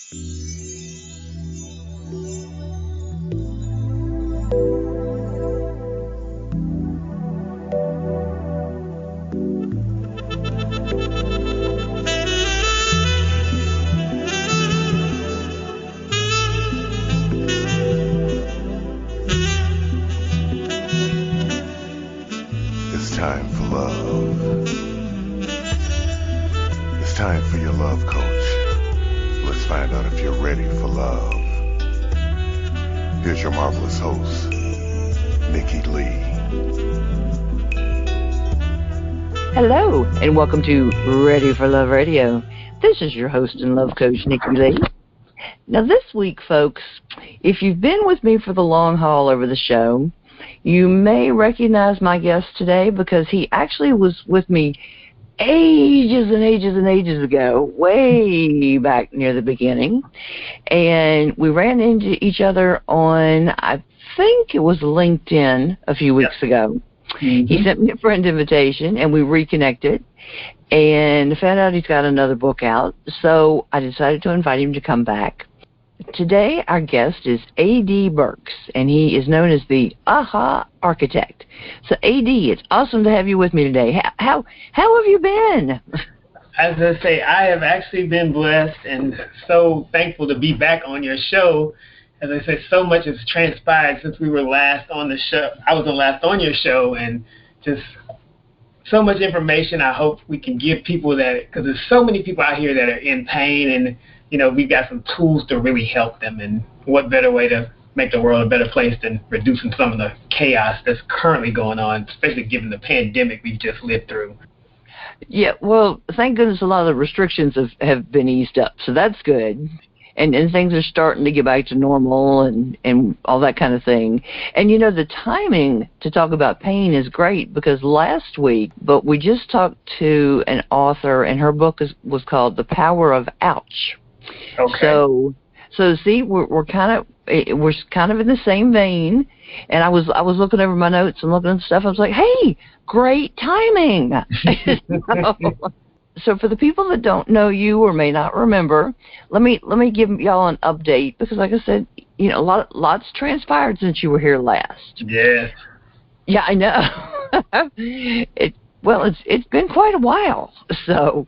It's time for love. It's time for your love coach. Let's find out if you're ready for love. Here's your marvelous host, Nikki Lee. Hello, and welcome to Ready for Love Radio. This is your host and love coach, Nikki Lee. Now this week, folks, if you've been with me for the long haul over the show, you may recognize my guest today because he actually was with me ages and ages and ages ago, way back near the beginning. And we ran into each other on, I think it was LinkedIn a few weeks ago. Mm-hmm. He sent me a friend invitation, and we reconnected, and found out he's got another book out. So I decided to invite him to come back. Today, our guest is A.D. Burks, and he is known as the Aha Architect. So, A.D., it's awesome to have you with me today. How have you been? As I say, I have actually been blessed and so thankful to be back on your show. As I said, so much has transpired since we were last on the show. I was the last on your show, and just so much information I hope we can give people that, because there's so many people out here that are in pain, and you know, we've got some tools to really help them, and what better way to make the world a better place than reducing some of the chaos that's currently going on, especially given the pandemic we've just lived through. Yeah, well, thank goodness a lot of the restrictions have been eased up, so that's good. And things are starting to get back to normal and all that kind of thing. And, you know, the timing to talk about pain is great because last week, but we just talked to an author, and her book was called The Power of Ouch. Okay. So see, we're kind of in the same vein. And I was looking over my notes and looking at stuff. I was like, hey, great timing. So for the people that don't know you or may not remember, let me give y'all an update because, like I said, you know, lots transpired since you were here last. Yes. Yeah, I know. It's been quite a while. So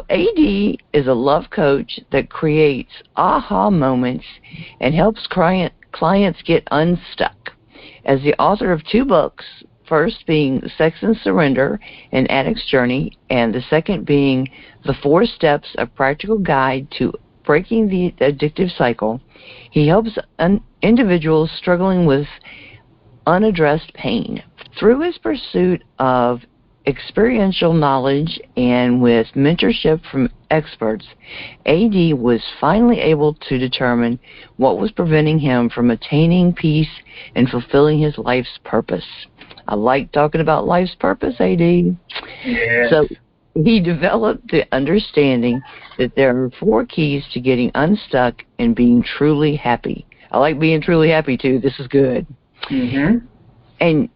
AD is a love coach that creates aha moments and helps clients get unstuck. As the author of 2 books, first being Sex and Surrender, An Addict's Journey, and the second being The 4 Steps, A Practical Guide to Breaking the Addictive Cycle, he helps individuals struggling with unaddressed pain. Through his pursuit of experiential knowledge and with mentorship from experts, AD was finally able to determine what was preventing him from attaining peace and fulfilling his life's purpose. I like talking about life's purpose, AD. Yes. So he developed the understanding that there are 4 keys to getting unstuck and being truly happy. I like being truly happy, too. This is good. Mm-hmm. And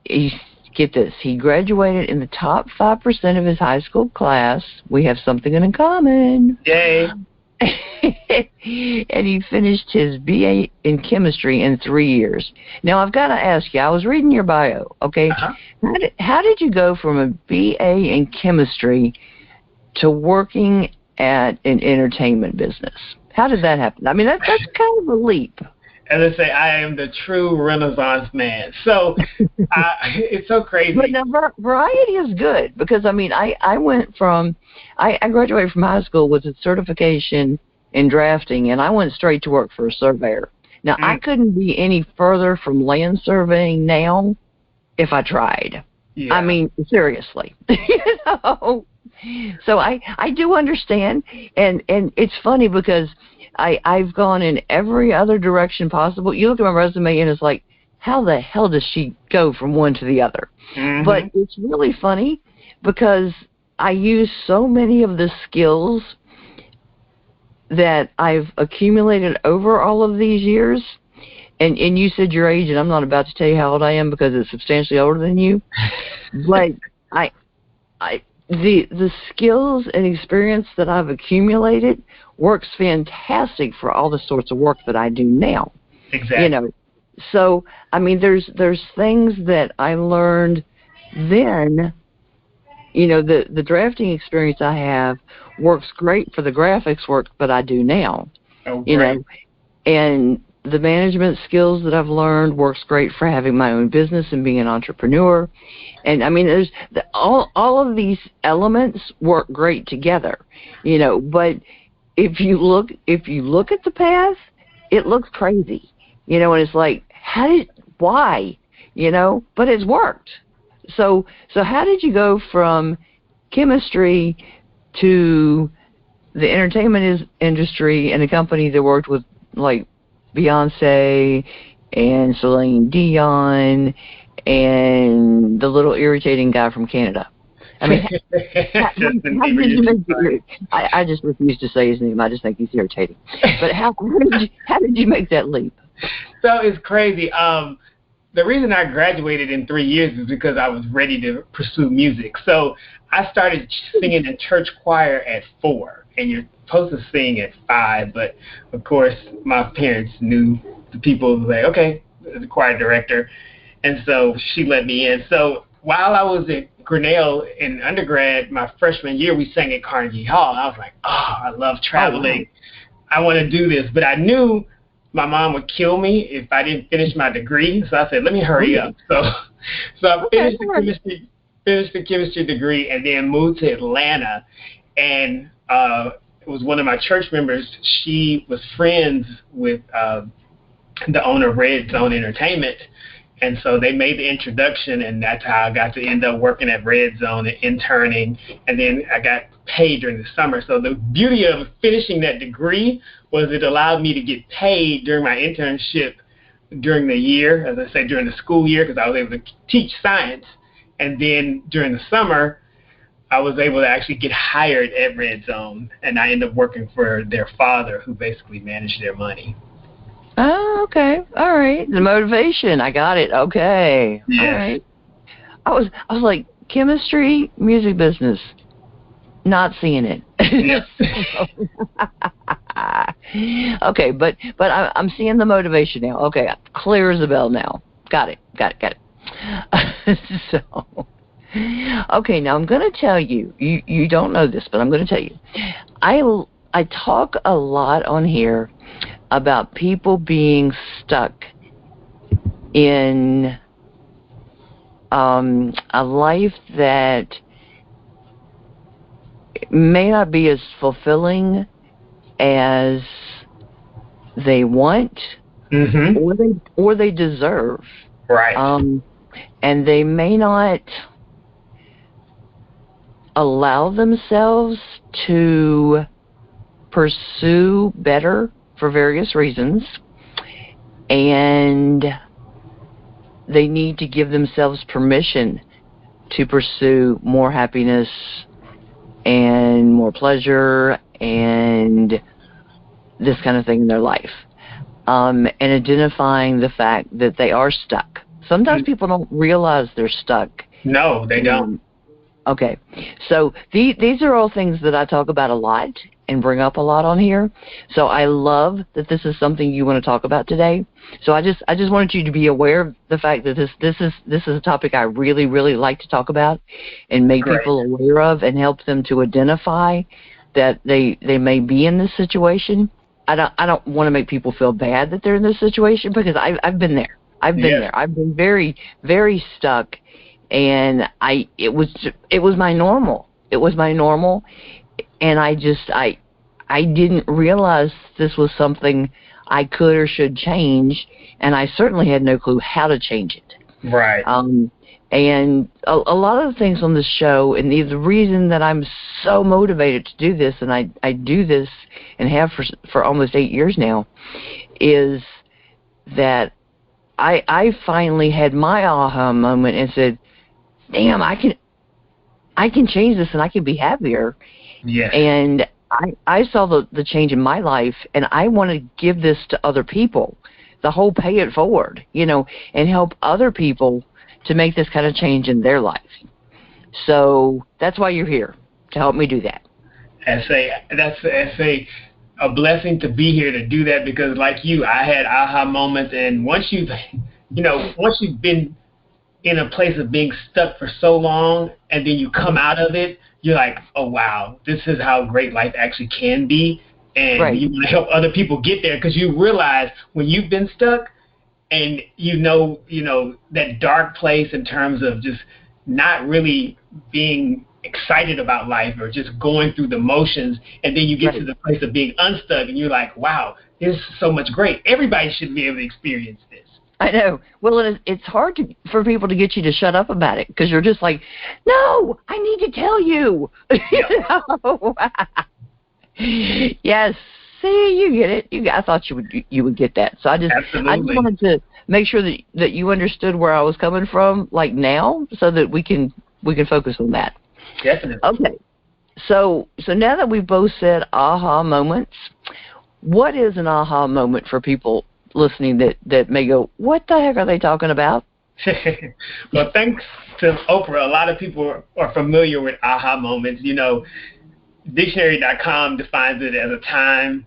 get this, he graduated in the top 5% of his high school class. We have something in common. Yay. And he finished his BA in chemistry in 3 years. Now, I've got to ask you, I was reading your bio, okay? Uh-huh. How did you go from a BA in chemistry to working at an entertainment business? How did that happen? I mean, that's kind of a leap. As I say, I am the true Renaissance man. So it's so crazy. But now, variety is good because, I mean, I graduated from high school with a certification in drafting, and I went straight to work for a surveyor. Now, I couldn't be any further from land surveying now if I tried. Yeah. I mean, seriously. You know? So I do understand, and it's funny because I've gone in every other direction possible. You look at my resume, and it's like, how the hell does she go from one to the other? Mm-hmm. But it's really funny because I use so many of the skills that I've accumulated over all of these years. And you said your age, and I'm not about to tell you how old I am because it's substantially older than you. But the skills and experience that I've accumulated works fantastic for all the sorts of work that I do now. Exactly. You know, so I mean, there's things that I learned then. You know, the drafting experience I have works great for the graphics work that I do now. Oh, great. You know, and the management skills that I've learned works great for having my own business and being an entrepreneur. And I mean, there's all of these elements work great together, you know. But if you look at the path, it looks crazy, you know. And it's like, why, you know? But it's worked. So how did you go from chemistry to the entertainment industry and a company that worked with like Beyonce and Celine Dion and the little irritating guy from Canada? I mean, how did you make I just refuse to say his name. I just think he's irritating. But how did you make that leap? So it's crazy. The reason I graduated in 3 years is because I was ready to pursue music. So I started singing in church choir at 4, and you're supposed to sing at 5. But of course, my parents knew the people who were like, okay, the choir director, and so she let me in. So while I was at Grinnell in undergrad, my freshman year, we sang at Carnegie Hall. I was like, oh, I love traveling. I want to do this. But I knew my mom would kill me if I didn't finish my degree. So I said, let me hurry up. So I finished the chemistry degree and then moved to Atlanta. And it was one of my church members. She was friends with the owner of Red Zone Entertainment. And so they made the introduction, and that's how I got to end up working at Red Zone and interning. And then I got paid during the summer. So the beauty of finishing that degree was it allowed me to get paid during my internship during the year, as I say, during the school year, because I was able to teach science. And then during the summer, I was able to actually get hired at Red Zone, and I ended up working for their father, who basically managed their money. Oh, okay. All right. The motivation. I got it. Okay. Yeah. All right. I was like, chemistry, music business. Not seeing it. Yeah. Okay, but I'm seeing the motivation now. Okay, clear as a bell now. Got it. So, okay, now I'm going to tell you. You don't know this, but I'm going to tell you. I talk a lot on here about people being stuck in a life that may not be as fulfilling as they want, or they deserve. Right. And they may not allow themselves to pursue better for various reasons, and they need to give themselves permission to pursue more happiness and more pleasure and this kind of thing in their life, and identifying the fact that they are stuck. Sometimes people don't realize they're stuck. No, they don't. Okay, so these are all things that I talk about a lot and bring up a lot on here. So I love that this is something you want to talk about today. So I just wanted you to be aware of the fact that this is a topic I really, really like to talk about and make people aware of and help them to identify that they may be in this situation. I don't want to make people feel bad that they're in this situation, because I've been there. I've been there. I've been very, very stuck. And it was my normal. It was my normal, and I didn't realize this was something I could or should change, and I certainly had no clue how to change it. Right. And a lot of the things on this show, and the reason that I'm so motivated to do this, and I do this and have for almost 8 years now, is that I finally had my aha moment and said, damn, I can change this and I can be happier. Yes. And I saw the change in my life, and I want to give this to other people, the whole pay it forward, and help other people to make this kind of change in their life. So that's why you're here, to help me do that. That's a blessing to be here to do that, because like you, I had aha moments, and once you've been in a place of being stuck for so long, and then you come out of it, you're like, oh wow, this is how great life actually can be, and right. You want to help other people get there, because you realize when you've been stuck, and you know that dark place in terms of just not really being excited about life or just going through the motions, and then you get to the place of being unstuck, and you're like, wow, this is so much great. Everybody should be able to experience this. I know. Well, it's hard for people to get you to shut up about it, because you're just like, no, I need to tell you. Yes. See, you get it. I thought you would get that. So I just wanted to make sure that you understood where I was coming from, like now, so that we can focus on that. Definitely. Okay. So now that we've both said aha moments, what is an aha moment for people listening that may go, what the heck are they talking about? Well, thanks to Oprah, a lot of people are familiar with aha moments. Dictionary.com defines it as a time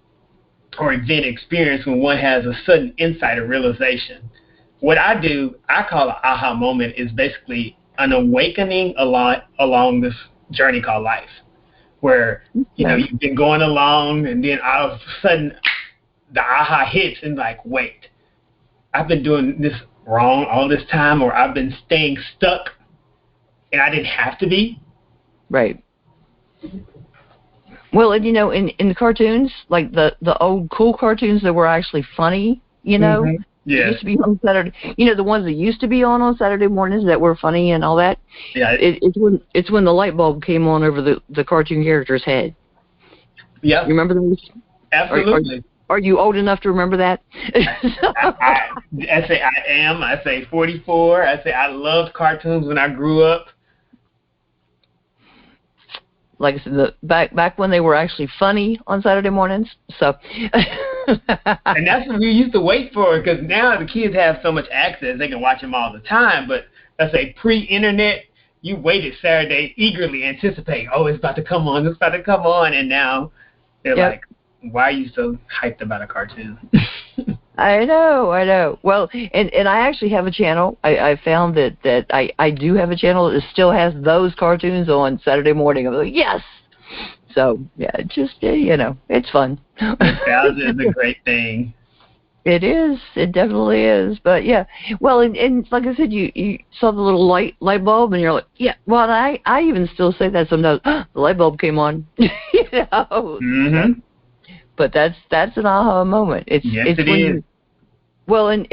or event experience when one has a sudden insight or realization. What I do, I call an aha moment, is basically an awakening along this journey called life, where you've been going along, and then all of a sudden the aha hits, and like, wait, I've been doing this wrong all this time, or I've been staying stuck, and I didn't have to be. Right. Well, and in the cartoons, like the old cool cartoons that were actually funny, Mm-hmm. Yeah. Used to be on Saturday. The ones that used to be on Saturday mornings that were funny and all that. Yeah. It's when the light bulb came on over the cartoon character's head. Yeah. You remember those? Absolutely. Are you old enough to remember that? I say I am. I say 44. I say I loved cartoons when I grew up. Like I said, back when they were actually funny on Saturday mornings. So. And that's what we used to wait for, because now the kids have so much access, they can watch them all the time. But let's say pre-internet, you waited Saturday, eagerly anticipate, oh, it's about to come on, and now they're like, why are you so hyped about a cartoon? I know. Well, and I actually have a channel. I found that I do have a channel that still has those cartoons on Saturday morning. I'm like, yes. So, yeah, it's fun. Nostalgia is a great thing. It is. It definitely is. But, yeah. Well, and like I said, you saw the little light bulb, and you're like, yeah. Well, I even still say that sometimes. The light bulb came on. Mm-hmm. But that's an aha moment. It's it when is. Well, and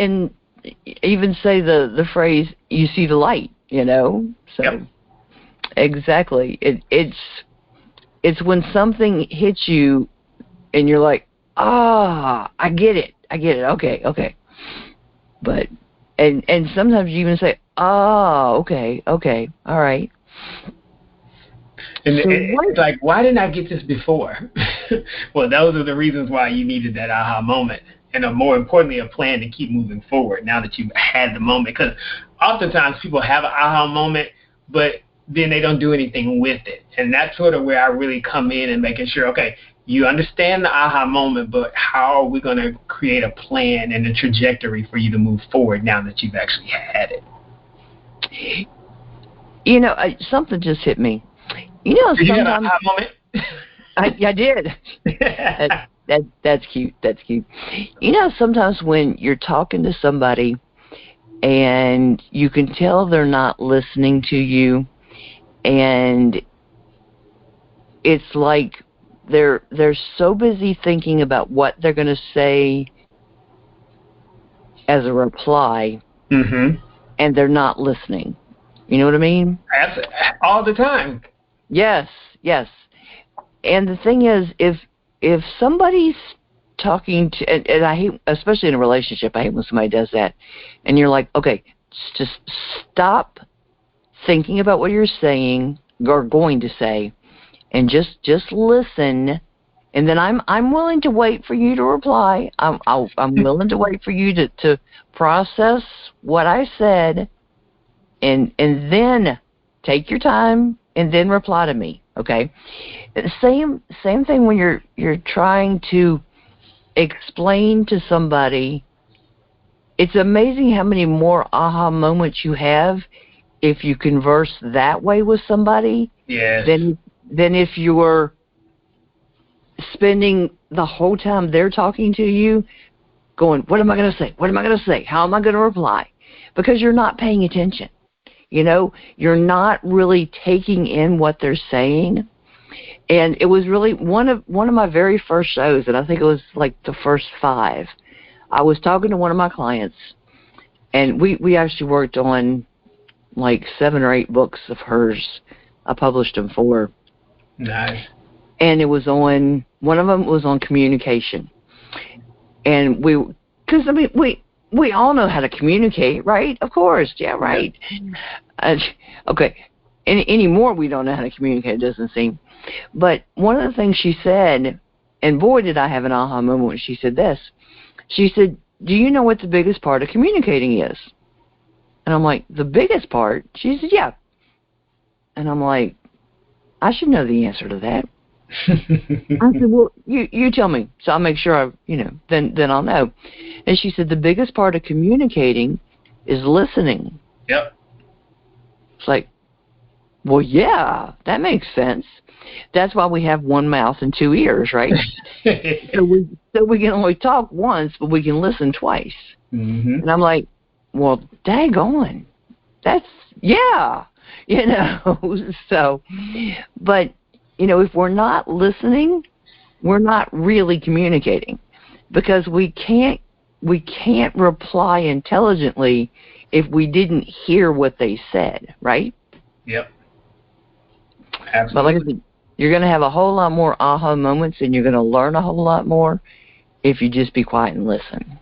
even say the phrase, you see the light, So, yep. Exactly. It's when something hits you and you're like, I get it. Okay. But, and sometimes you even say, okay, all right. And it's like, why didn't I get this before? Well, those are the reasons why you needed that aha moment. And more importantly, a plan to keep moving forward now that you've had the moment. Because oftentimes people have an aha moment, but then they don't do anything with it. And that's sort of where I really come in and making sure, okay, you understand the aha moment, but how are we going to create a plan and a trajectory for you to move forward now that you've actually had it? Something just hit me. Did you have an aha moment? I did. That's cute. Sometimes when you're talking to somebody and you can tell they're not listening to you, and it's like they're so busy thinking about what they're going to say as a reply, mm-hmm. and they're not listening. You know what I mean? All the time. Yes. And the thing is, if somebody's talking to, and I hate, especially in a relationship, I hate when somebody does that, and you're like, okay, just stop thinking about what you're saying or going to say, and just listen. And then I'm willing to wait for you to reply. I'm willing to wait for you to process what I said, and then take your time and then reply to me, okay? Same thing when you're trying to explain to somebody. It's amazing how many more aha moments you have if you converse that way with somebody. Yes. Than if you're spending the whole time they're talking to you going, what am I going to say? What am I going to say? How am I going to reply? Because you're not paying attention. You know, you're not really taking in what they're saying. And it was really one of my very first shows, and I think it was like the first 5. I was talking to one of my clients, and we actually worked on like 7 or 8 books of hers. I published them for. Nice. And it was on, one of them was on communication. And because I mean, we all know how to communicate, right? Of course, yeah, right. Okay, anymore we don't know how to communicate, it doesn't seem. But one of the things she said, and boy did I have an aha moment when she said this. She said, do you know what the biggest part of communicating is? And I'm like, the biggest part? She said, yeah. And I'm like, I should know the answer to that. I said, well, you tell me, so I'll make sure then I'll know. And she said, the biggest part of communicating is listening. Yep. It's like, well, yeah, that makes sense. That's why we have one mouth and 2 ears, right? so we can only talk once, but we can listen twice. Mm-hmm. And I'm like, well, daggone, that's, yeah, So, but, if we're not listening, we're not really communicating, because we can't reply intelligently if we didn't hear what they said, right? Yep. Absolutely. But like I said, you're going to have a whole lot more aha moments, and you're going to learn a whole lot more if you just be quiet and listen.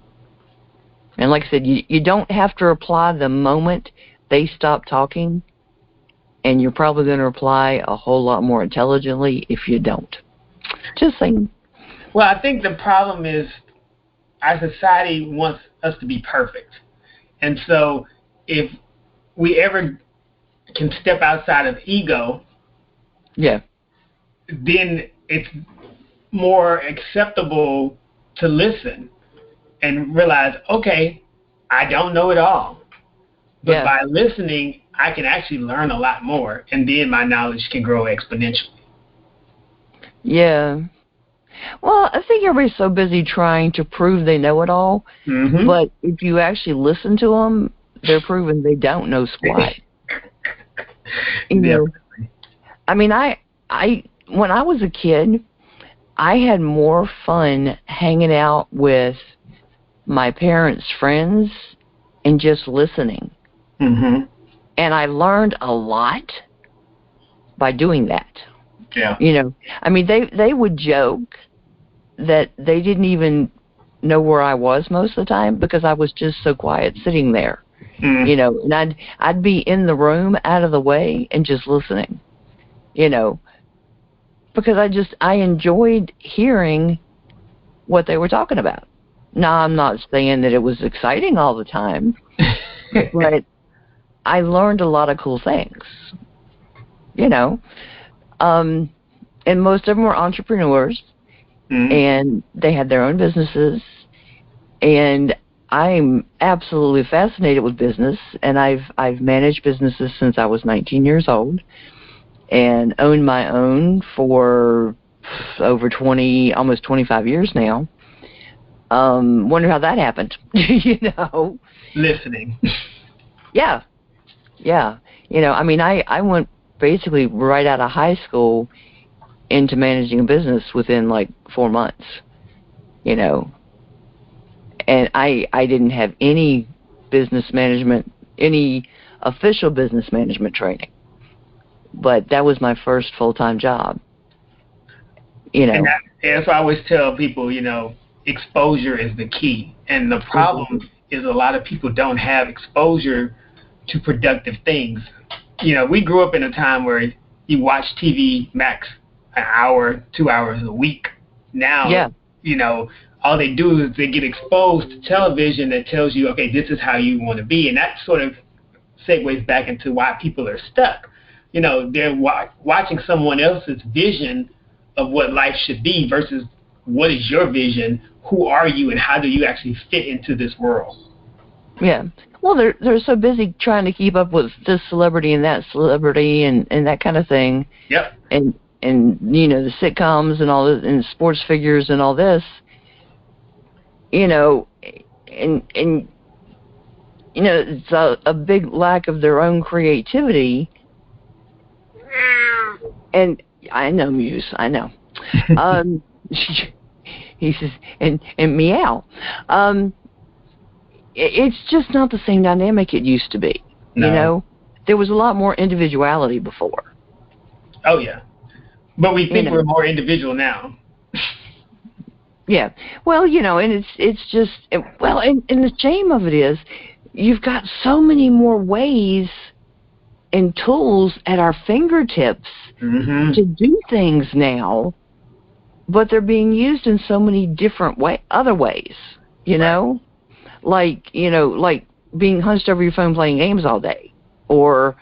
And like I said, you don't have to reply the moment they stop talking, and you're probably going to reply a whole lot more intelligently if you don't. Just saying. Well, I think the problem is our society wants us to be perfect. And so if we ever can step outside of ego, yeah, then it's more acceptable to listen and realize, okay, I don't know it all. But by listening, I can actually learn a lot more, and then my knowledge can grow exponentially. Yeah. Well, I think everybody's so busy trying to prove they know it all, mm-hmm. but if you actually listen to them, they're proving they don't know squat. I mean, I when I was a kid, I had more fun hanging out with my parents' friends and just listening. Mm-hmm. And I learned a lot by doing that. Yeah. I mean, they would joke that they didn't even know where I was most of the time because I was just so quiet sitting there. Mm. And I'd be in the room out of the way and just listening. Because I enjoyed hearing what they were talking about. Now, I'm not saying that it was exciting all the time, but I learned a lot of cool things, and most of them were entrepreneurs, and they had their own businesses, and I'm absolutely fascinated with business, and I've managed businesses since I was 19 years old, and owned my own for over almost 25 years now. Wonder how that happened, Listening. Yeah. I mean, I went basically right out of high school into managing a business within like 4 months, and I didn't have any official business management training, but that was my first full-time job, And that's why I always tell people, exposure is the key. And the problem is a lot of people don't have exposure to productive things. We grew up in a time where you watch TV max an hour, 2 hours a week. Now, all they do is they get exposed to television that tells you, okay, this is how you want to be. And that sort of segues back into why people are stuck. they're watching someone else's vision of what life should be versus what is your vision, who are you, and how do you actually fit into this world. Yeah. Well, they're so busy trying to keep up with this celebrity and that celebrity and that kind of thing. Yep. And the sitcoms and all this, and sports figures and all this, and it's a big lack of their own creativity. And I know, Muse, I know. He says, and meow. It's just not the same dynamic it used to be. No. There was a lot more individuality before. Oh yeah, but we think we're more individual now. Yeah, well, and it's just and the shame of it is, you've got so many more ways and tools at our fingertips to do things now, but they're being used in so many different other ways. Like being hunched over your phone playing games all day, or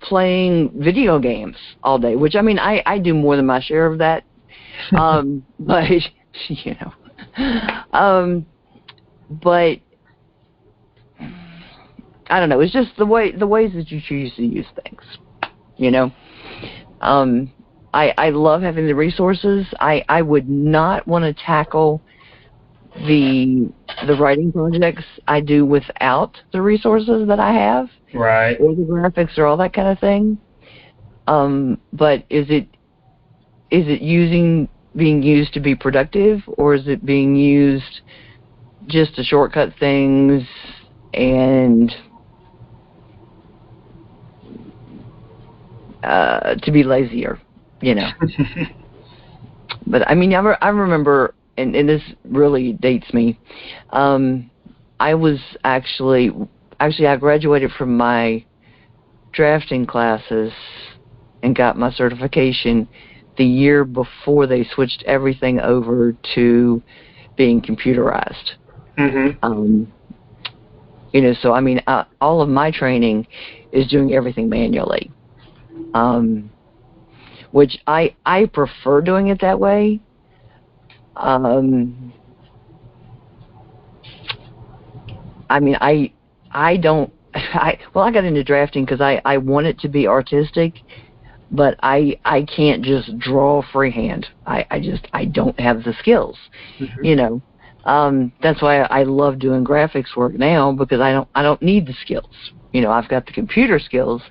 playing video games all day, which I do more than my share of that. But but I don't know. It's just the ways that you choose to use things. I love having the resources. I would not want to tackle the writing projects I do without the resources that I have, right, or the graphics or all that kind of thing. But is it being used to be productive, or is it being used just to shortcut things and to be lazier, But I remember, and this really dates me. I was actually I graduated from my drafting classes and got my certification the year before they switched everything over to being computerized. So all of my training is doing everything manually, which I prefer doing it that way. I got into drafting because I want it to be artistic, but I can't just draw freehand. I don't have the skills, That's why I love doing graphics work now, because I don't need the skills. I've got the computer skills,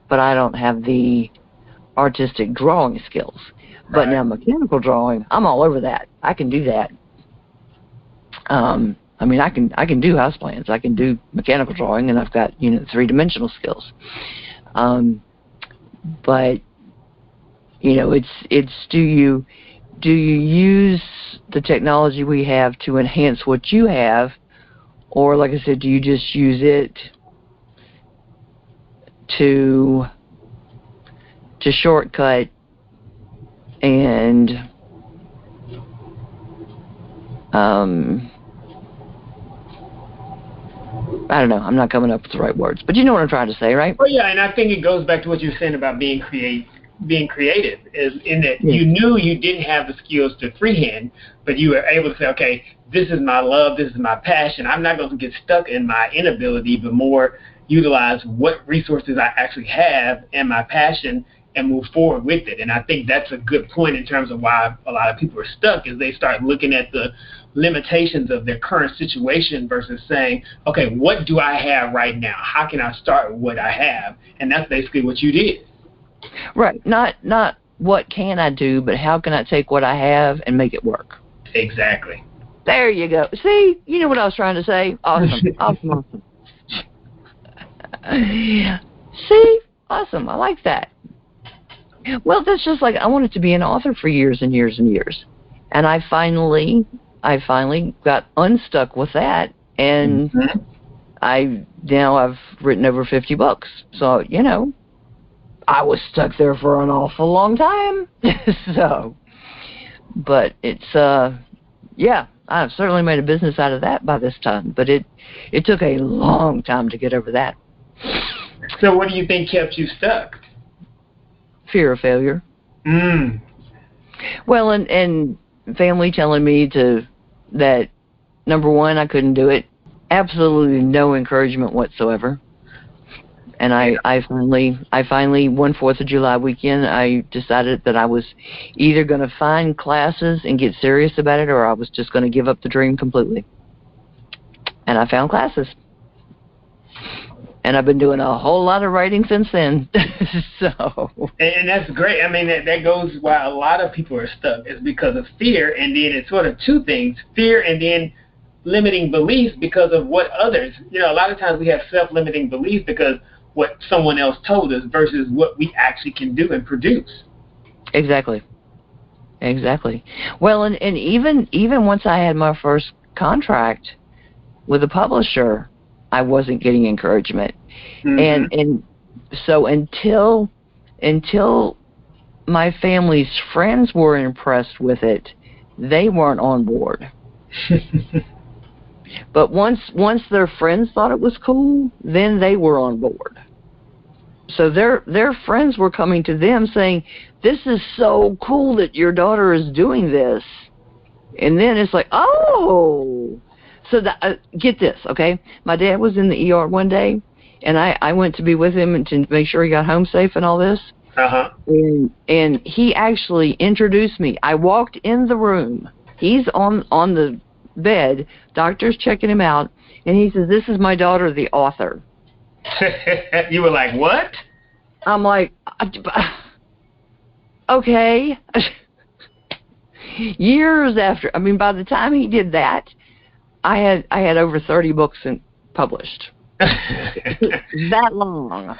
but I don't have the artistic drawing skills. But now mechanical drawing, I'm all over that. I can do that. I can do house plans. I can do mechanical drawing, and I've got three-dimensional skills. But it's do you use the technology we have to enhance what you have, or like I said, do you just use it to shortcut and I don't know. I'm not coming up with the right words, but you know what I'm trying to say, right? Well, yeah, and I think it goes back to what you were saying about being creative, is in that you knew you didn't have the skills to freehand, but you were able to say, okay, this is my love, this is my passion. I'm not going to get stuck in my inability, but more utilize what resources I actually have and my passion and move forward with it. And I think that's a good point in terms of why a lot of people are stuck, is they start looking at the limitations of their current situation versus saying, okay, what do I have right now? How can I start with what I have? And that's basically what you did. Right. Not what can I do, but how can I take what I have and make it work? Exactly. There you go. See, you know what I was trying to say? Awesome. Awesome. See? Awesome. I like that. Well, that's just like I wanted to be an author for years and years and years. And I finally got unstuck with that, and I've written over 50 books. So, I was stuck there for an awful long time. But it's I've certainly made a business out of that by this time, but it took a long time to get over that. So what do you think kept you stuck? fear of failure. Mm. Well, and family telling me that, number one, I couldn't do it. Absolutely no encouragement whatsoever. And I finally, one 4th of July weekend, I decided that I was either going to find classes and get serious about it, or I was just going to give up the dream completely. And I found classes. And I've been doing a whole lot of writing since then. And that's great. I mean, that goes why a lot of people are stuck. It's because of fear, and then it's sort of two things: fear and then limiting beliefs because of what others. A lot of times we have self-limiting beliefs because what someone else told us versus what we actually can do and produce. Exactly. Well, and even once I had my first contract with a publisher, I wasn't getting encouragement. Mm-hmm. And so until my family's friends were impressed with it, they weren't on board. But once their friends thought it was cool, then they were on board. So their friends were coming to them saying, "This is so cool that your daughter is doing this." And then it's like, oh. So get this, okay? My dad was in the ER one day, and I went to be with him to make sure he got home safe and all this. Uh-huh. And he actually introduced me. I walked in the room. He's on the bed. Doctor's checking him out, and he says, "This is my daughter, the author." You were like, what? I'm like, okay. Years after, by the time he did that, I had over 30 books published. That long.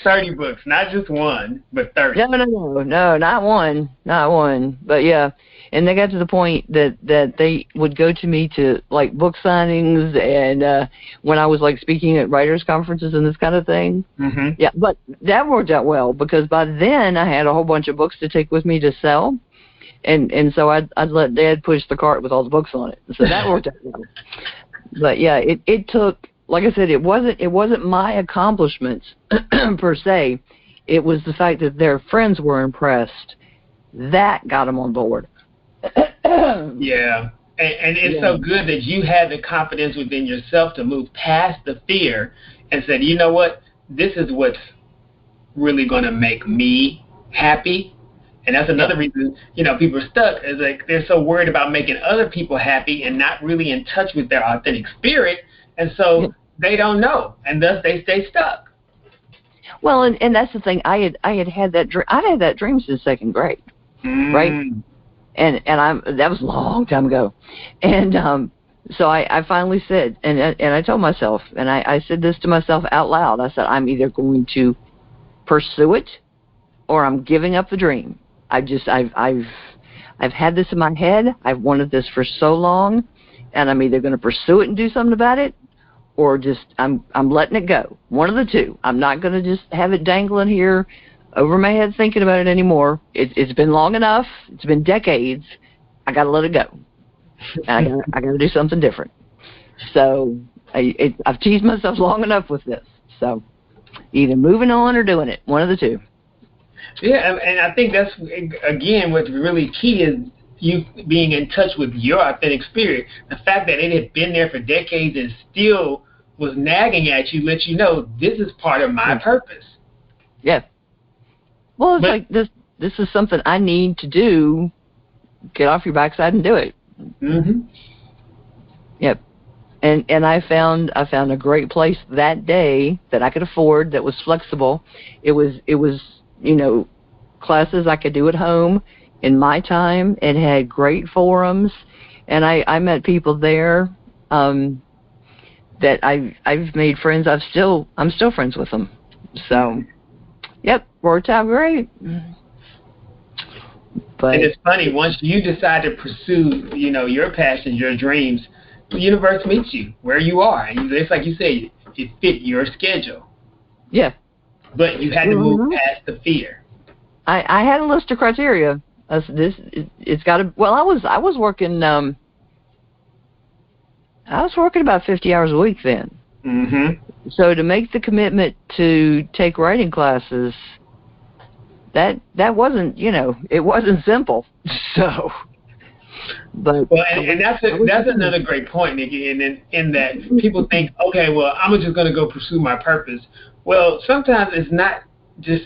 30 books, not just one, but 30. No, not one. But yeah, and they got to the point that they would go to me to like book signings and when I was like speaking at writers' conferences and this kind of thing. Mm-hmm. Yeah, but that worked out well because by then I had a whole bunch of books to take with me to sell. And so I'd let Dad push the cart with all the books on it. So that worked out well. But yeah, it took, like I said, it wasn't my accomplishments per se. It was the fact that their friends were impressed. That got them on board. Yeah. And it's so good that you had the confidence within yourself to move past the fear and said, you know what, this is what's really going to make me happy. And that's another reason, people are stuck, is like they're so worried about making other people happy and not really in touch with their authentic spirit. And so they don't know, and thus they stay stuck. Well, and that's the thing. I had that dream. I had that dream since second grade, right? And that was a long time ago. And so I finally said, and I told myself, and I said this to myself out loud. I said, I'm either going to pursue it, or I'm giving up the dream. I've had this in my head. I've wanted this for so long, and I'm either going to pursue it and do something about it, or just I'm letting it go. One of the two. I'm not going to just have it dangling here over my head thinking about it anymore. It's been long enough. It's been decades. I got to let it go. And I got to do something different. So I've teased myself long enough with this. So either moving on or doing it. One of the two. Yeah, and I think that's, again, what's really key is you being in touch with your authentic spirit. The fact that it had been there for decades and still was nagging at you lets you know this is part of my purpose. Yeah. Well, it's like this is something I need to do. Get off your backside and do it. Mm-hmm. Yep. And I found a great place that day that I could afford, that was flexible. It was classes I could do at home in my time. It had great forums, and I met people there that I've made friends. I'm still friends with them. So, yep, worked out great. But and it's funny, once you decide to pursue, your passions, your dreams, the universe meets you where you are, and it's like you say, it fit your schedule. Yeah. But you had to move past the fear. I had a list of criteria. It's got to. Well, I was working. I was working about 50 hours a week then. Mm-hmm. So to make the commitment to take writing classes, that wasn't, it wasn't simple. So, but well, and that's another great point, Nikki, in that people think, okay, well, I'm just going to go pursue my purpose. Well, sometimes it's not just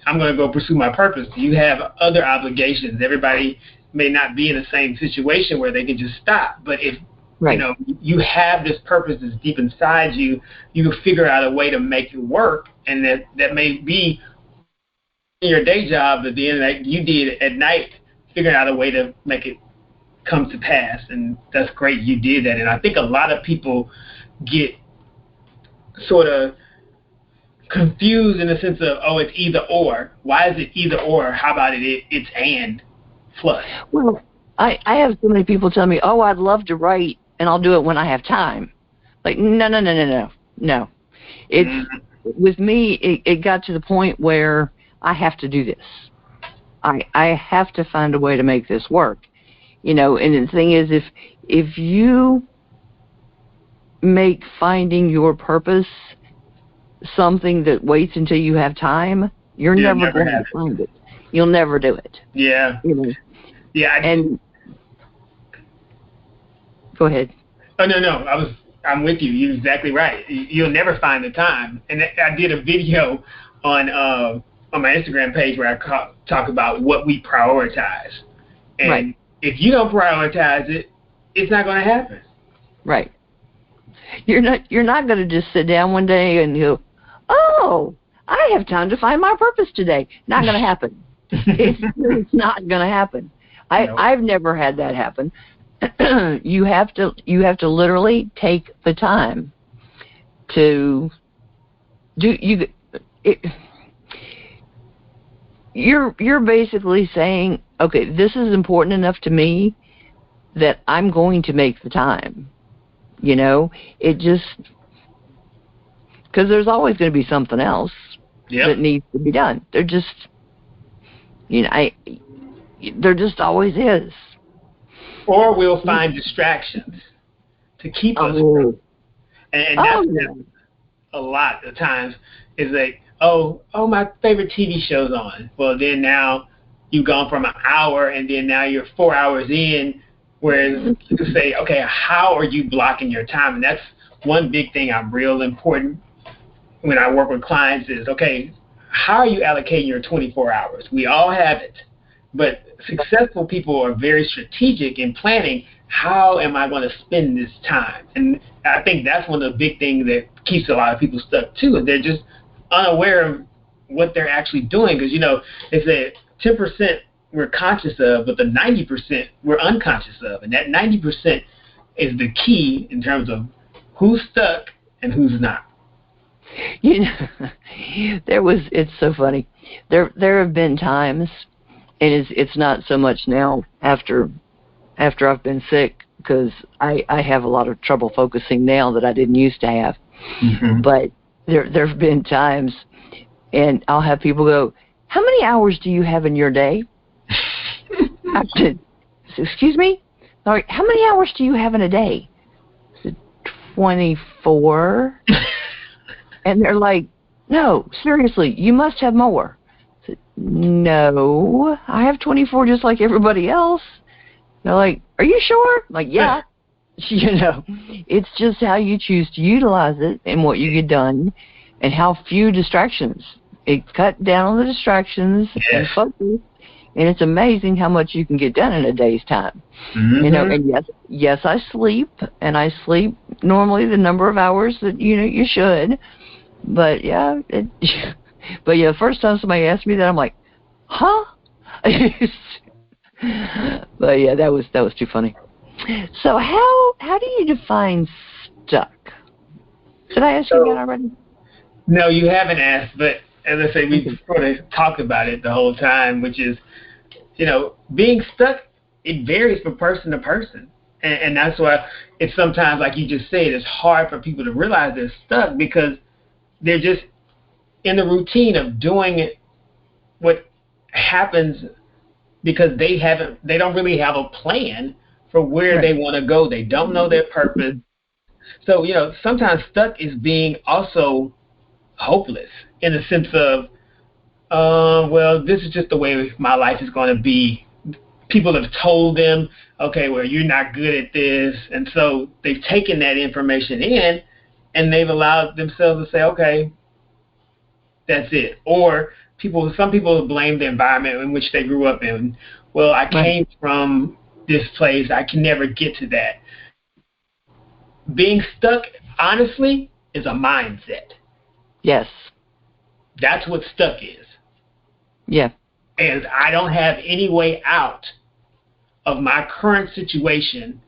I'm going to go pursue my purpose. You have other obligations. Everybody may not be in the same situation where they can just stop. But if you have this purpose that's deep inside you, you can figure out a way to make it work, and that may be your day job at the end of the night. You did at night, figuring out a way to make it come to pass, and that's great. You did that, and I think a lot of people get sort of confused in the sense of, oh, it's either or. Why is it either or? How about it's and plus? Well, I have so many people tell me, oh, I'd love to write, and I'll do it when I have time. Like, no. It's with me. It got to the point where I have to do this. I have to find a way to make this work. And the thing is, if you make finding your purpose something that waits until you have time, you're never going to find it. You'll never do it. Yeah. Yeah. And go ahead. Oh no, I'm with you. You're exactly right. You'll never find the time. And I did a video on my Instagram page where I talk about what we prioritize. And if you don't prioritize it, it's not going to happen. Right. You're not going to just sit down one day and go, oh, I have time to find my purpose today. Not going to happen. It's not going to happen. I've never had that happen. You have to literally take the time to do you're basically saying, okay, this is important enough to me that I'm going to make the time. It just, because there's always going to be something else that needs to be done. There just, there just always is. Or we'll find distractions to keep us from. And that's a lot of times is like, oh, my favorite TV show's on. Well, then now you've gone from an hour, and then now you're 4 hours in, whereas you can say, okay, how are you blocking your time? And that's one big thing I'm real important when I work with clients is, okay, how are you allocating your 24 hours? We all have it. But successful people are very strategic in planning, how am I going to spend this time? And I think that's one of the big things that keeps a lot of people stuck, too. And they're just unaware of what they're actually doing. Because, they say 10% we're conscious of, but the 90% we're unconscious of. And that 90% is the key in terms of who's stuck and who's not. It's so funny. There have been times, and it's not so much now after I've been sick, because I have a lot of trouble focusing now that I didn't used to have. Mm-hmm. But there have been times, and I'll have people go, how many hours do you have in your day? I said, excuse me? Sorry, how many hours do you have in a day? I said, 24. And they're like, no, seriously, you must have more. I said, no, I have 24 just like everybody else. They're like, are you sure? I'm like, yeah. It's just how you choose to utilize it and what you get done and how few distractions. It cut down on the distractions and focus, and it's amazing how much you can get done in a day's time. Mm-hmm. And yes, I sleep, and I sleep normally the number of hours that you should. But the first time somebody asked me that, I'm like, huh? But yeah, that was too funny. So how do you define stuck? Did I ask you that already? No, you haven't asked, but as I say, we sort of talked about it the whole time, which is, being stuck, it varies from person to person. And that's why it's sometimes, like you just said, it's hard for people to realize they're stuck because they're just in the routine of doing what happens because they don't really have a plan for where they want to go. They don't know their purpose. So, sometimes stuck is being also hopeless in the sense of, Well, this is just the way my life is going to be. People have told them, okay, well, you're not good at this. And so they've taken that information in and they've allowed themselves to say, okay, that's it. Or some people blame the environment in which they grew up in. Well, I came from this place. I can never get to that. Being stuck, honestly, is a mindset. Yes. That's what stuck is. Yeah. And I don't have any way out of my current situation,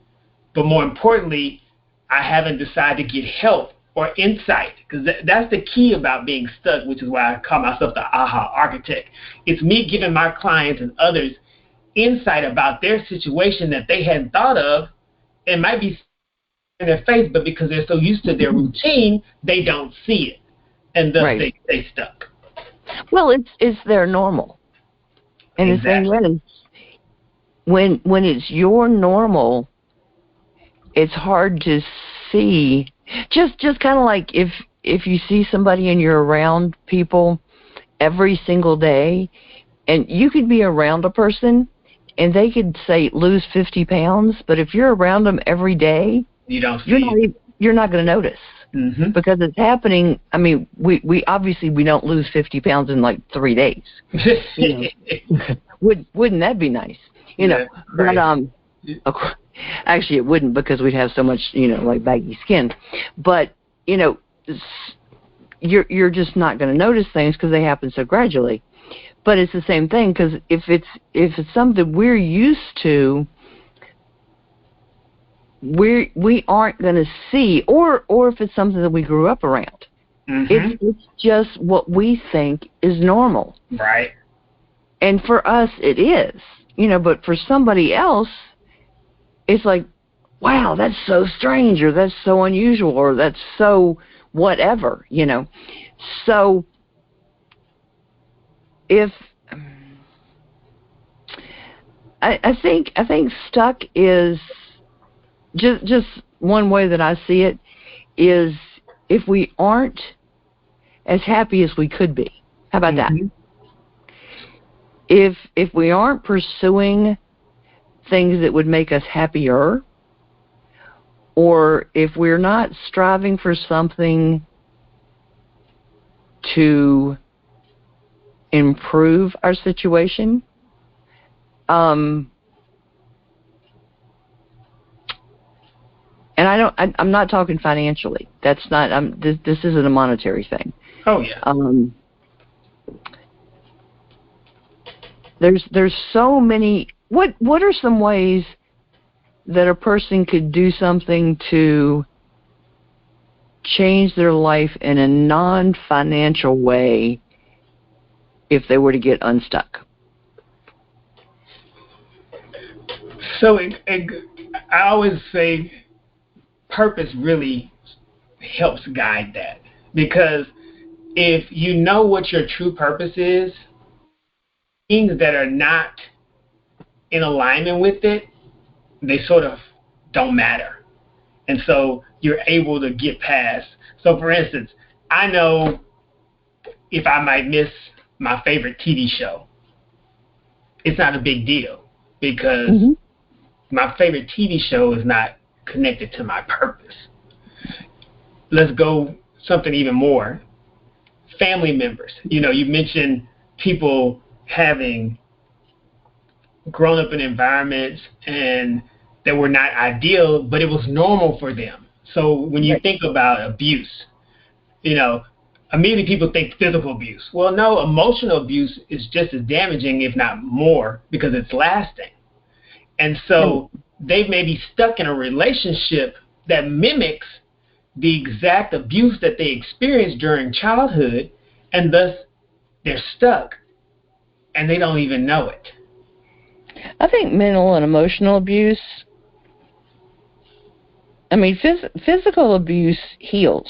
but more importantly, I haven't decided to get help or insight, because that's the key about being stuck, which is why I call myself the AHA architect. It's me giving my clients and others insight about their situation that they hadn't thought of. It might be in their face, but because they're so used to their routine, they don't see it, and thus they stay stuck. Well, it's their normal. And exactly. The thing is, when it's your normal, it's hard to see. Just kind of like if you see somebody and you're around people every single day, and you could be around a person and they could say lose 50 pounds, but if you're around them every day, you're not going to notice. Mm-hmm. Because it's happening. I mean, we obviously we don't lose 50 pounds in like 3 days. You know? Wouldn't that be nice? You know, right. But actually it wouldn't, because we'd have so much, like baggy skin. But you're just not going to notice things because they happen so gradually. But it's the same thing, because if it's something we're used to, we aren't going to see, or if it's something that we grew up around. Mm-hmm. It's just what we think is normal. Right. And for us, it is, but for somebody else, it's like, wow, that's so strange, or that's so unusual, or that's so whatever, So if I think stuck is just one way that I see it is if we aren't as happy as we could be. How about that? If we aren't pursuing things that would make us happier, or if we're not striving for something to improve our situation, and I'm not talking financially. That's not. This isn't a monetary thing. Oh yeah. There's so many. What are some ways that a person could do something to change their life in a non-financial way if they were to get unstuck? So I always say purpose really helps guide that, because if you know what your true purpose is, things that are not in alignment with it, they sort of don't matter. And so you're able to get past. So for instance, I know if I might miss my favorite TV show, it's not a big deal, because my favorite TV show is not connected to my purpose. Let's go something even more. Family members. You mentioned people having grown up in environments and that were not ideal, but it was normal for them. So when you think about abuse, immediately people think physical abuse. Well, no, emotional abuse is just as damaging, if not more, because it's lasting. And so they may be stuck in a relationship that mimics the exact abuse that they experienced during childhood, and thus they're stuck, and they don't even know it. I think mental and emotional abuse, physical abuse heals,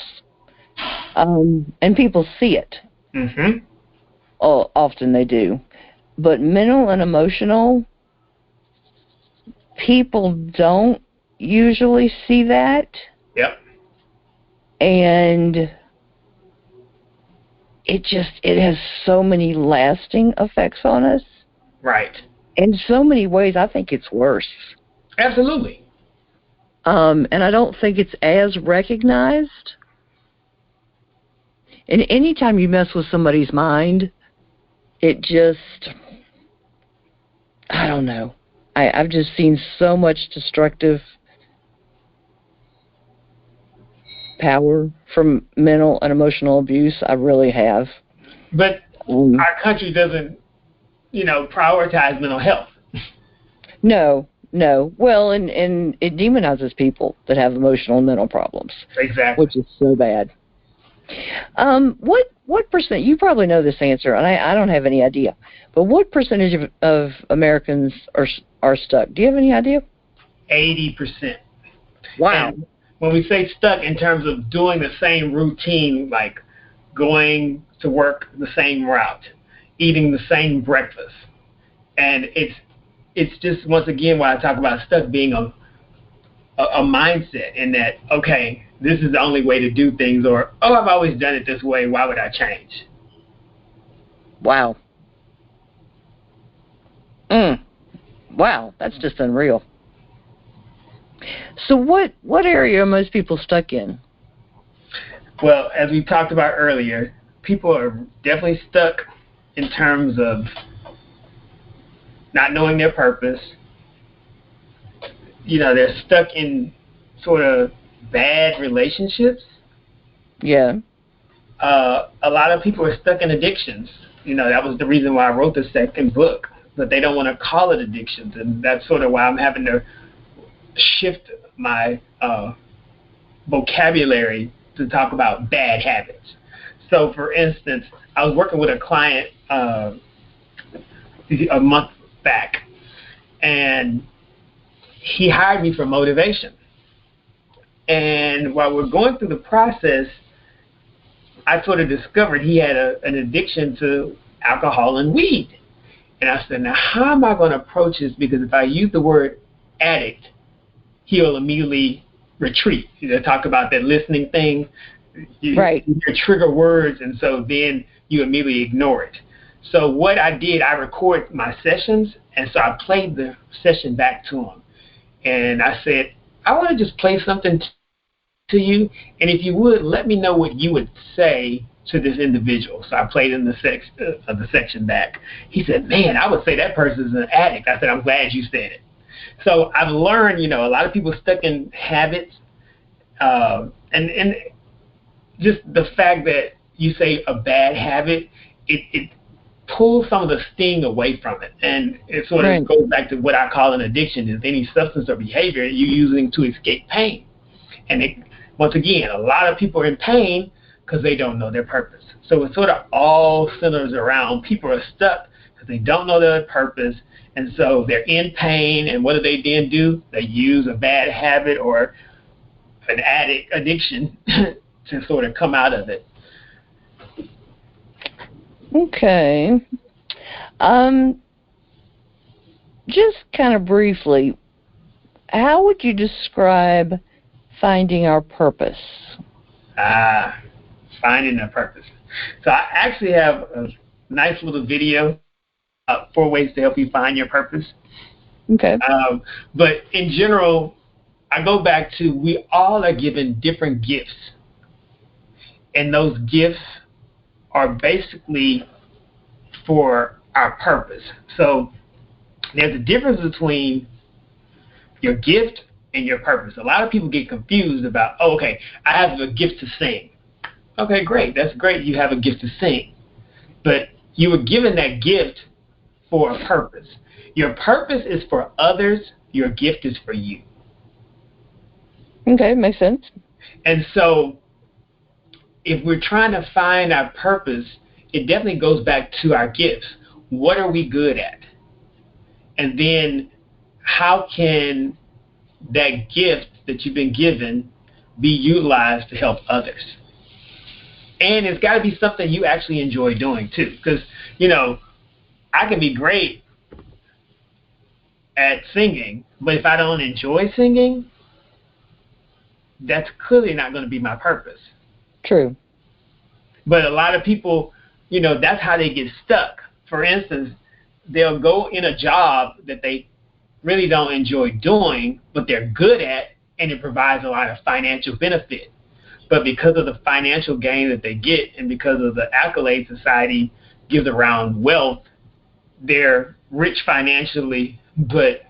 and people see it. Mm-hmm. Often they do. But mental and emotional, people don't usually see that. Yep. And it has so many lasting effects on us. Right. In so many ways, I think it's worse. Absolutely. And I don't think it's as recognized. And anytime you mess with somebody's mind, it just, I don't know. I've just seen so much destructive power from mental and emotional abuse. I really have. But our country doesn't, prioritize mental health. No. Well, and it demonizes people that have emotional and mental problems. Exactly. Which is so bad. What percent, you probably know this answer, and I don't have any idea, but what percentage of Americans are stuck? Do you have any idea? 80%. Wow. And when we say stuck in terms of doing the same routine, like going to work the same route, eating the same breakfast, and it's just, once again, why I talk about stuck being a mindset, in that, okay, this is the only way to do things, or, oh, I've always done it this way, why would I change? Wow. Wow, that's just unreal. So what area are most people stuck in? Well, as we talked about earlier, people are definitely stuck in terms of not knowing their purpose. They're stuck in sort of bad relationships. Yeah. A lot of people are stuck in addictions. That was the reason why I wrote the second book, but they don't want to call it addictions, and that's sort of why I'm having to shift my vocabulary to talk about bad habits. So, for instance, I was working with a client a month back, and he hired me for motivation. And while we're going through the process, I sort of discovered he had an addiction to alcohol and weed. And I said, now, how am I going to approach this? Because if I use the word addict, he'll immediately retreat. Talk about that listening thing. Right. You trigger words, and so then you immediately ignore it. So what I did, I recorded my sessions, and so I played the session back to him. And I said, I want to just play something to you, and if you would, let me know what you would say to this individual. So I played in the section back. He said, man, I would say that person's an addict. I said, I'm glad you said it. So I've learned, a lot of people stuck in habits, and just the fact that you say a bad habit, it pulls some of the sting away from it. And it sort of goes back to what I call an addiction, is any substance or behavior you're using to escape pain. And once again, a lot of people are in pain because they don't know their purpose. So it sort of all centers around people are stuck because they don't know their purpose, and so they're in pain, and what do they then do? They use a bad habit or an addiction to sort of come out of it. Okay. Just kind of briefly, how would you describe finding our purpose? Finding a purpose. So I actually have a nice little video, 4 ways to help you find your purpose. Okay. But in general, I go back to, we all are given different gifts. And those gifts are basically for our purpose. So there's a difference between your gift and your purpose. A lot of people get confused about, oh, okay, I have a gift to sing. Okay, great. That's great. You have a gift to sing. But you were given that gift for a purpose. Your purpose is for others. Your gift is for you. Okay, makes sense. And so if we're trying to find our purpose, it definitely goes back to our gifts. What are we good at? And then how can that gift that you've been given be utilized to help others? And it's got to be something you actually enjoy doing too. Because, I can be great at singing, but if I don't enjoy singing, that's clearly not going to be my purpose. True. But a lot of people that's how they get stuck. For instance, they'll go in a job that they really don't enjoy doing, but they're good at, and it provides a lot of financial benefit. But because of the financial gain that they get and because of the accolades society gives around wealth, they're rich financially but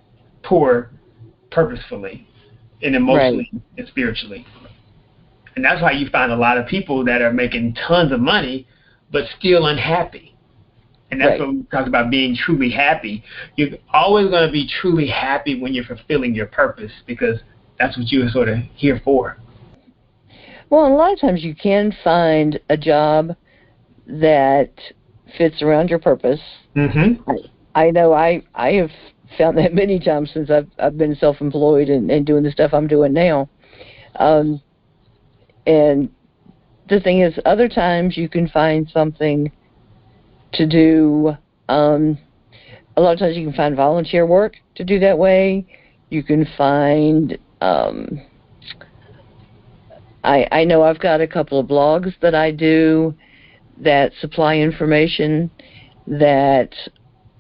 poor purposefully and emotionally and spiritually. And that's why you find a lot of people that are making tons of money but still unhappy. And that's what we talk about, being truly happy. You're always going to be truly happy when you're fulfilling your purpose, because that's what you were sort of here for. Well, a lot of times you can find a job that fits around your purpose. Mm-hmm. I know I have found that many times since I've been self-employed and doing the stuff I'm doing now. And the thing is, other times you can find something to do. A lot of times you can find volunteer work to do that way. You can find... I know I've got a couple of blogs that I do that supply information that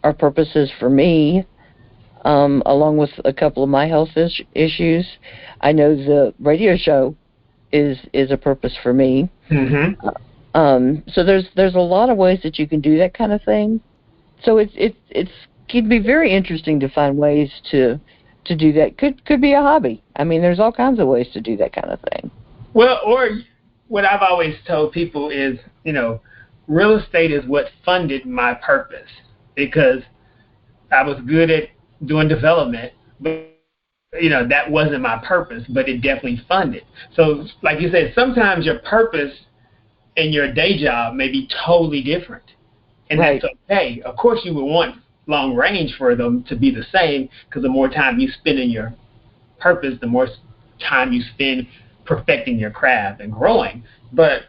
are purposes for me, along with a couple of my health issues. I know the radio show is a purpose for me. Mm-hmm. So there's a lot of ways that you can do that kind of thing. So it can be very interesting to find ways to do that. Could be a hobby. I mean, there's all kinds of ways to do that kind of thing. Well, or what I've always told people is, real estate is what funded my purpose, because I was good at doing development, but, that wasn't my purpose, but it definitely funded. So, like you said, sometimes your purpose and your day job may be totally different, and that's okay. Of course, you would want long range for them to be the same, because the more time you spend in your purpose, the more time you spend perfecting your craft and growing. But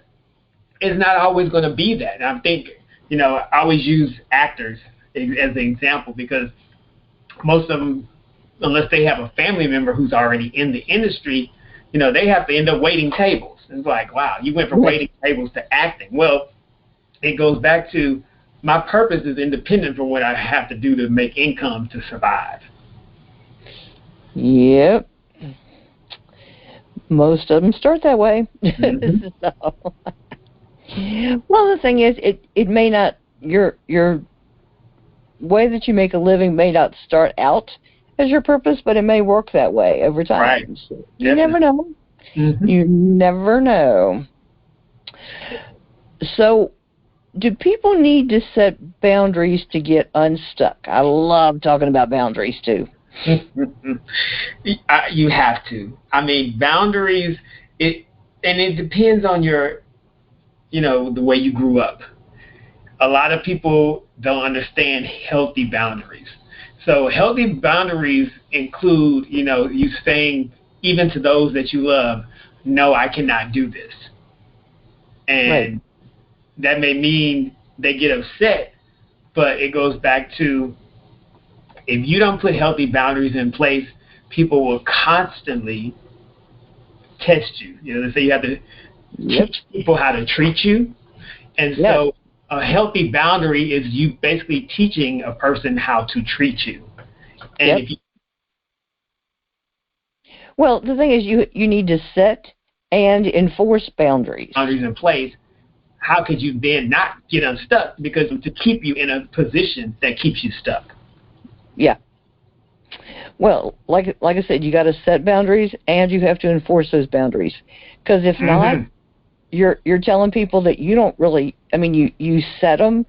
it's not always going to be that. And I think, I always use actors as an example, because most of them, unless they have a family member who's already in the industry, they have to end up waiting tables. It's like, wow, you went from waiting tables to acting. Well, it goes back to my purpose is independent from what I have to do to make income to survive. Yep. Most of them start that way. Mm-hmm. Well, the thing is, it may not, your way that you make a living may not start out as your purpose, but it may work that way over time. Right. So you never know. Mm-hmm. You never know. So, do people need to set boundaries to get unstuck? I love talking about boundaries, too. You have to. I mean, boundaries, it depends on your, the way you grew up. A lot of people don't understand healthy boundaries. So healthy boundaries include, you saying, even to those that you love, no, I cannot do this. And that may mean they get upset, but it goes back to, if you don't put healthy boundaries in place, people will constantly test you. They say you have to teach people how to treat you. And so a healthy boundary is you basically teaching a person how to treat you. And if you, well, the thing is, you need to set and enforce boundaries. Boundaries in place. How could you then not get unstuck? Because to keep you in a position that keeps you stuck. Yeah. Well, like I said, you got to set boundaries and you have to enforce those boundaries. Because if not, you're telling people that you don't really. I mean, you set them,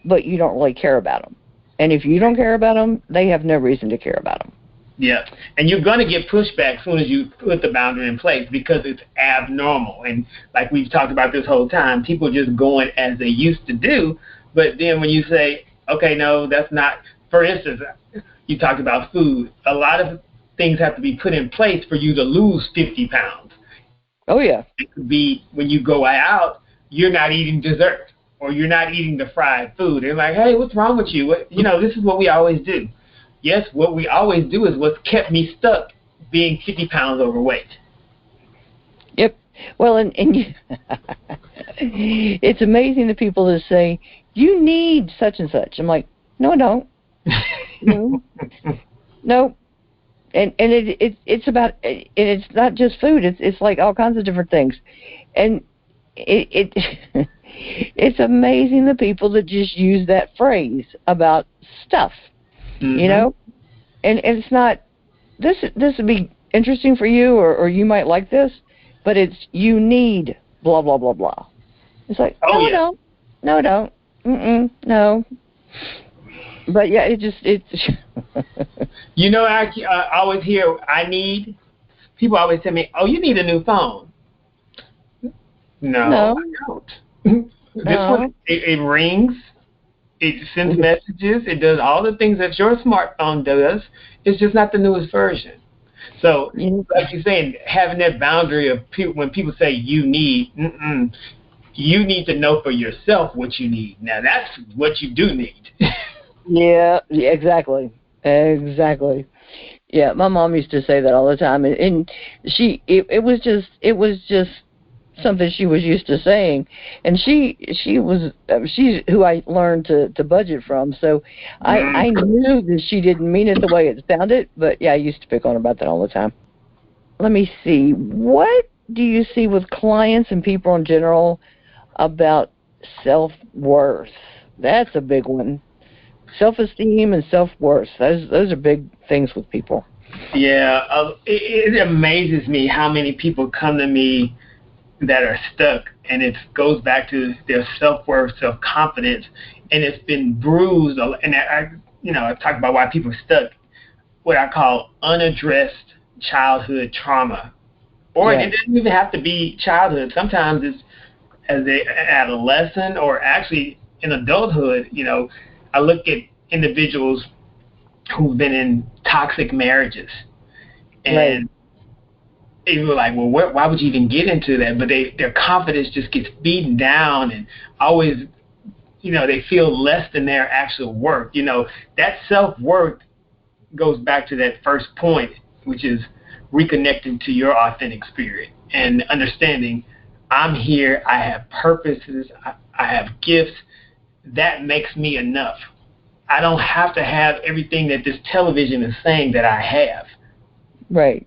but you don't really care about them. And if you don't care about them, they have no reason to care about them. Yeah, and you're going to get pushback as soon as you put the boundary in place, because it's abnormal. And like we've talked about this whole time, people just going as they used to do. But then when you say, okay, no, that's not. For instance, you talked about food. A lot of things have to be put in place for you to lose 50 pounds. Oh, yeah. It could be when you go out, you're not eating dessert or you're not eating the fried food. They're like, hey, what's wrong with you? This is what we always do. Yes, what we always do is what's kept me stuck being 50 pounds overweight. Yep. Well, and you, it's amazing the people that say, you need such and such. I'm like, no, I don't. No. No. And it's about, and it's not just food. It's like all kinds of different things. And it it's amazing the people that just use that phrase about stuff, you know? And it's not, this would be interesting for you, or you might like this, but it's, you need blah, blah, blah, blah. It's like, no, I don't. No, I don't. No. But yeah, it's You know, I always hear, people always tell me, oh, you need a new phone. No. I don't. This one, it rings, it sends messages, it does all the things that your smartphone does. It's just not the newest version. So, like you're saying, having that boundary of when people say you need, you need to know for yourself what you need. Now, that's what you do need. Yeah, exactly. Yeah, my mom used to say that all the time, and it was just something she was used to saying, and she's who I learned to budget from, so I knew that she didn't mean it the way it sounded, but yeah, I used to pick on her about that all the time. Let me see, what do you see with clients and people in general about self-worth? That's a big one. Self-esteem and self-worth, those are big things with people. Yeah, it amazes me how many people come to me that are stuck, and it goes back to their self-worth, self-confidence, and it's been bruised. And I talk about why people are stuck, what I call unaddressed childhood trauma. Or it doesn't even have to be childhood. Sometimes it's as an adolescent, or actually in adulthood. I look at individuals who've been in toxic marriages, and they were like, well, why would you even get into that? But their confidence just gets beaten down, and always, they feel less than their actual worth. That self-worth goes back to that first point, which is reconnecting to your authentic spirit and understanding, I'm here, I have purposes, I have gifts. That makes me enough. I don't have to have everything that this television is saying that I have. Right.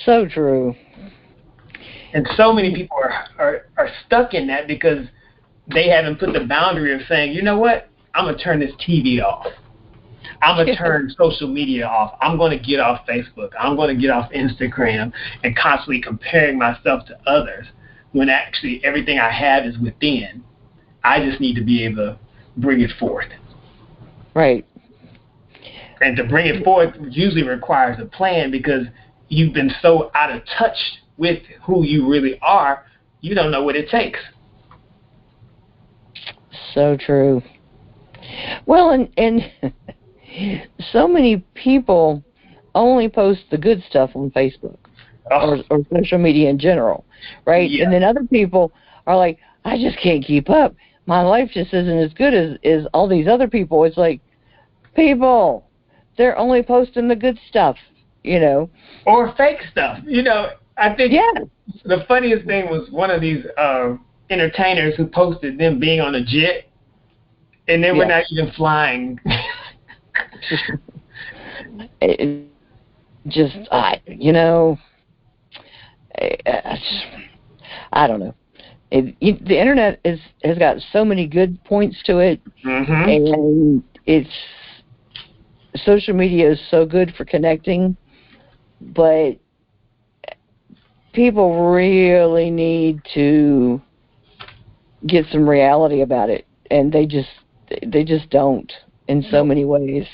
So true. And so many people are stuck in that because they haven't put the boundary of saying, you know what, I'm going to turn this TV off. I'm going to turn social media off. I'm going to get off Facebook. I'm going to get off Instagram, and constantly comparing myself to others when actually everything I have is within. I just need to be able to bring it forth. Right. And to bring it forth usually requires a plan, because you've been so out of touch with who you really are, you don't know what it takes. So true. Well, and so many people only post the good stuff on Facebook or social media in general, right? Yeah. And then other people are like, I just can't keep up. My life just isn't as good as all these other people. It's like, people, they're only posting the good stuff, Or fake stuff. I think the funniest thing was one of these entertainers who posted them being on a jet, and they were not even flying. It just, I don't know. The internet has got so many good points to it, and social media is so good for connecting, but people really need to get some reality about it, and they just don't in so many ways.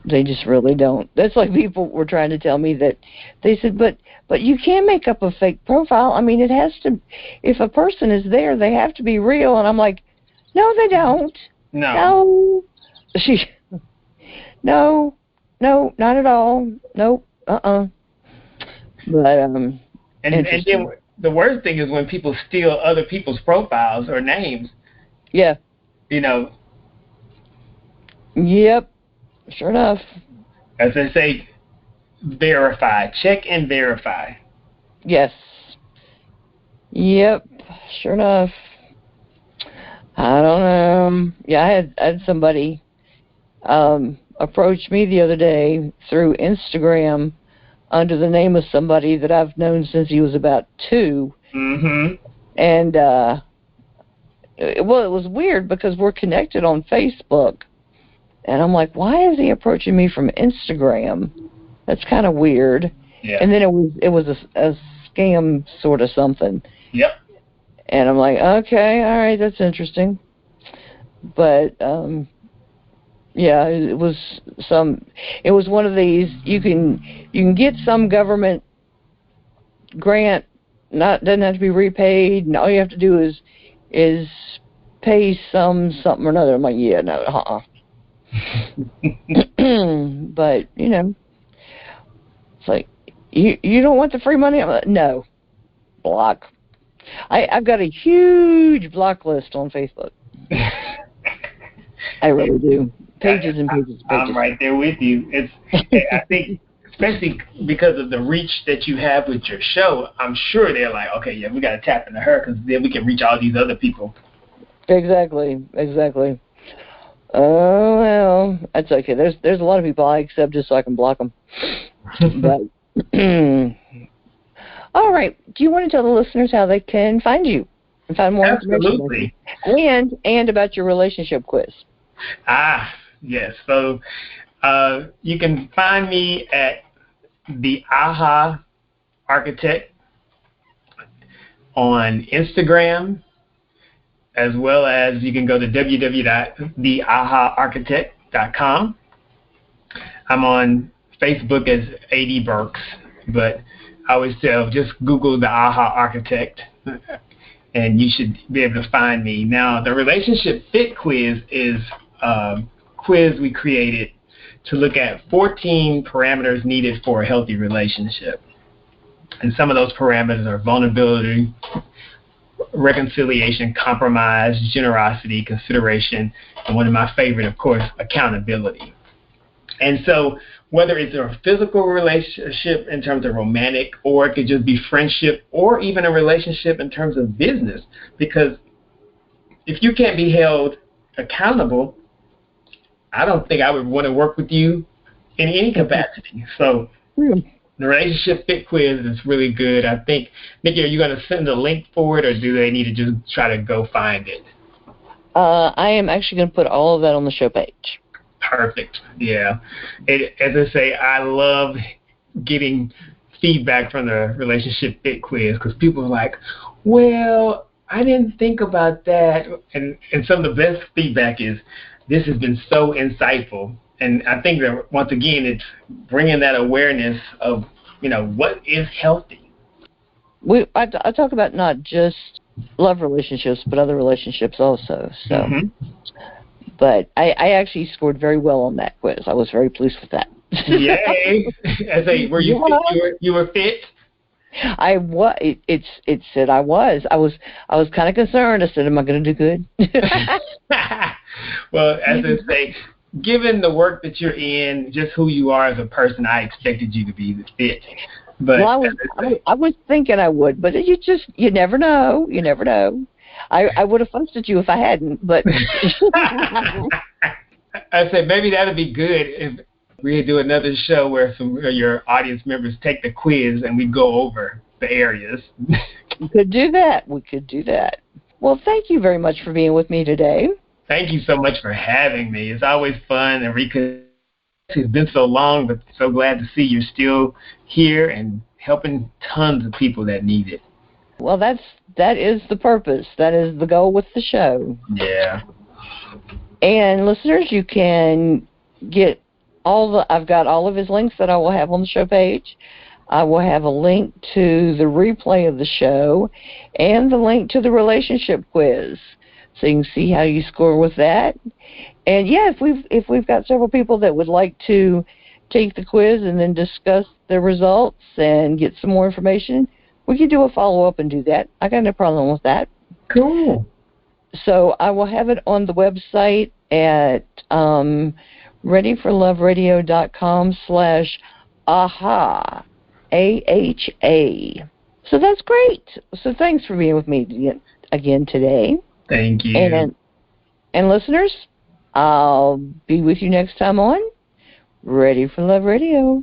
They just really don't. That's like people were trying to tell me that they said, but you can't make up a fake profile. I mean, it has to, if a person is there, they have to be real. And I'm like, no, they don't. No, not at all. Nope. But and then the worst thing is when people steal other people's profiles or names. Yeah. Yep. Sure enough. As they say, verify. Check and verify. Yes. Yep. Sure enough. I don't know. Yeah, I had somebody approach me the other day through Instagram under the name of somebody that I've known since he was about 2. Mm-hmm. And, it was weird because we're connected on Facebook. And I'm like, why is he approaching me from Instagram? That's kind of weird. Yeah. And then it was a scam sort of something. Yep. And I'm like, okay, all right, that's interesting. But yeah, it was one of these. You can get some government grant, doesn't have to be repaid, and all you have to do is pay something or another. I'm like, yeah, no, But it's like you don't want the free money. I'm like, no, block. I've got a huge block list on Facebook. I really do. Pages and pages and pages. I'm right there with you. I think, especially because of the reach that you have with your show, I'm sure they're like, okay, yeah, we got to tap into her because then we can reach all these other people. Exactly. Oh, well, that's okay. There's a lot of people I accept just so I can block them. But all right. Do you want to tell the listeners how they can find you and find more Absolutely. information? And about your relationship quiz. Yes. So you can find me at the AHA Architect on Instagram, as well as you can go to www.theahaarchitect.com. I'm on Facebook as AD Burks, but I always tell, just Google the AHA Architect, and you should be able to find me. Now, the Relationship Fit Quiz is a quiz we created to look at 14 parameters needed for a healthy relationship. And some of those parameters are vulnerability, reconciliation, compromise, generosity, consideration, and one of my favorite, of course, accountability. And so whether it's a physical relationship in terms of romantic, or it could just be friendship, or even a relationship in terms of business, because if you can't be held accountable, I don't think I would want to work with you in any capacity. So the Relationship Fit Quiz is really good. I think, Nikki, are you going to send a link for it, or do they need to just try to go find it? I am actually going to put all of that on the show page. Perfect. Yeah. As I say, I love getting feedback from the Relationship Fit Quiz, because people are like, well, I didn't think about that. And some of the best feedback is, this has been so insightful. And I think that, once again, it's bringing that awareness of, what is healthy. I talk about not just love relationships, but other relationships also. So, But I actually scored very well on that quiz. I was very pleased with that. Yay! Were you fit? You were fit? I was. It said I was. I was kind of concerned. I said, am I going to do good? Well, as I say, given the work that you're in, just who you are as a person, I expected you to be fit. But well, I was thinking I would, but you never know. You never know. I would have fussed at you if I hadn't, but I said maybe that would be good if we do another show where some of your audience members take the quiz and we go over the areas. We could do that. Well, thank you very much for being with me today. Thank you so much for having me. It's always fun, and it's been so long, but so glad to see you're still here and helping tons of people that need it. Well, that is the purpose. That is the goal with the show. Yeah. And listeners, you can get I've got all of his links that I will have on the show page. I will have a link to the replay of the show and the link to the relationship quiz, so you can see how you score with that. And yeah, if we've got several people that would like to take the quiz and then discuss the results and get some more information, we can do a follow-up and do that. I got no problem with that. Cool. So I will have it on the website at readyforloveradio.com/AHA, AHA. So that's great. So thanks for being with me again today. Thank you. And listeners, I'll be with you next time on Ready for Love Radio.